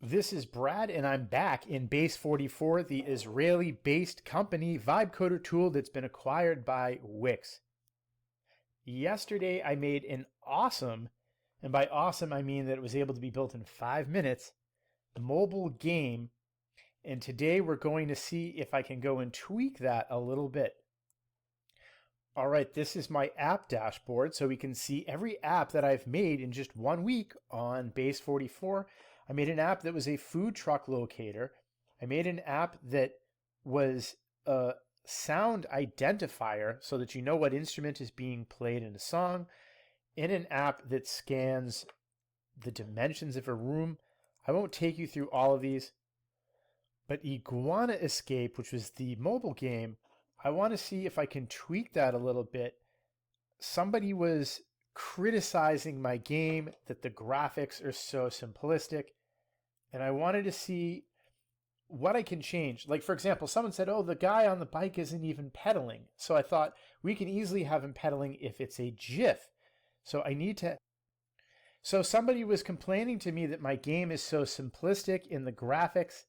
This is Brad, and I'm back in BASE44, the Israeli-based company VibeCoder tool that's been acquired by Wix. Yesterday, I made an awesome, and by awesome, I mean that it was able to be built in 5 minutes, mobile game, and today we're going to see if I can go and tweak that a little bit. All right, this is my app dashboard, so we can see every app that I've made in just 1 week on BASE44. I made an app that was a food truck locator. I made an app that was a sound identifier so that you know what instrument is being played in a song, and an app that scans the dimensions of a room. I won't take you through all of these, but Iguana Escape, which was the mobile game, I want to see if I can tweak that a little bit. Somebody was criticizing my game that the graphics are so simplistic, and I wanted to see what I can change. Like, for example, someone said, oh, the guy on the bike isn't even pedaling. So I thought we can easily have him pedaling if it's a GIF. So somebody was complaining to me that my game is so simplistic in the graphics.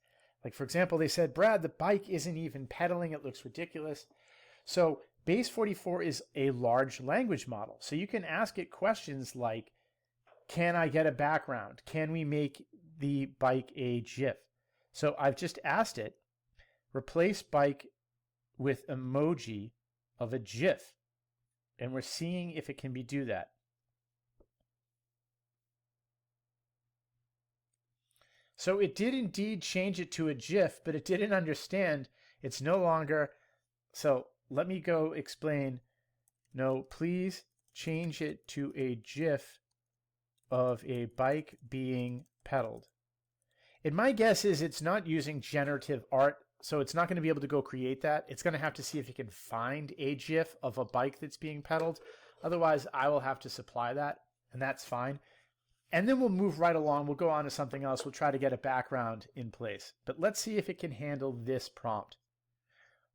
Like, for example, they said, Brad, the bike isn't even pedaling. It looks ridiculous. So BASE44 is a large language model. So you can ask it questions like, can I get a background? Can we make the bike a GIF? So I've just asked it, replace bike with emoji of a GIF. And we're seeing if it can do that. So it did indeed change it to a GIF, but it didn't understand it's no longer. So let me go explain. No, please change it to a GIF of a bike being pedaled. And my guess is it's not using generative art, so it's not going to be able to go create that. It's going to have to see if it can find a GIF of a bike that's being pedaled. Otherwise, I will have to supply that, and that's fine. And then we'll move right along. We'll go on to something else. We'll try to get a background in place. But let's see if it can handle this prompt.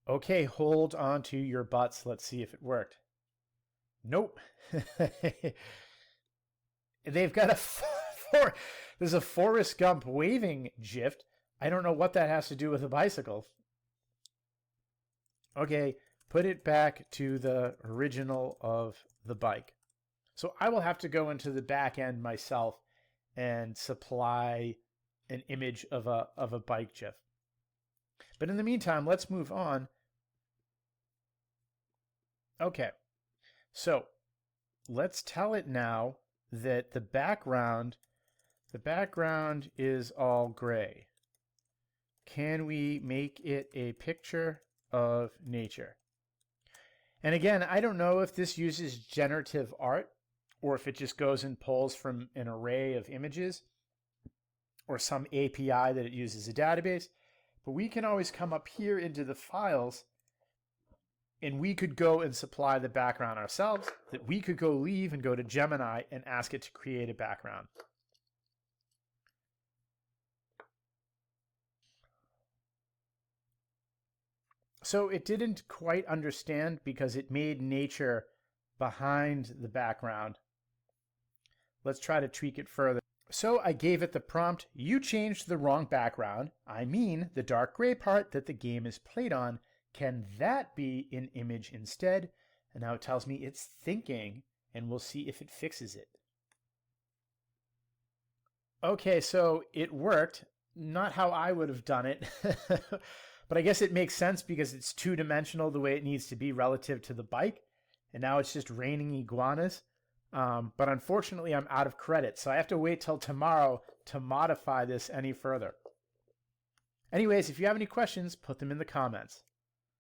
Okay, hold on to your butts. Let's see if it worked. Nope. They've got there's a Forrest Gump waving GIF. I don't know what that has to do with a bicycle. Okay, put it back to the original of the bike. So I will have to go into the back end myself and supply an image of a bike GIF. But in the meantime, let's move on. Okay, so let's tell it now that the background is all gray. Can we make it a picture of nature? And again, I don't know if this uses generative art or if it just goes and pulls from an array of images or some API that it uses a database. But we can always come up here into the files and we could go and supply the background ourselves, that we could go leave and go to Gemini and ask it to create a background. So it didn't quite understand because it made nature behind the background. Let's try to tweak it further. So I gave it the prompt, you changed the wrong background. I mean the dark gray part that the game is played on. Can that be an image instead? And now it tells me it's thinking, and we'll see if it fixes it. Okay, so it worked. Not how I would have done it. But I guess it makes sense because it's two-dimensional the way it needs to be relative to the bike. And now it's just raining iguanas. But unfortunately, I'm out of credit. So I have to wait till tomorrow to modify this any further. Anyways, if you have any questions, put them in the comments.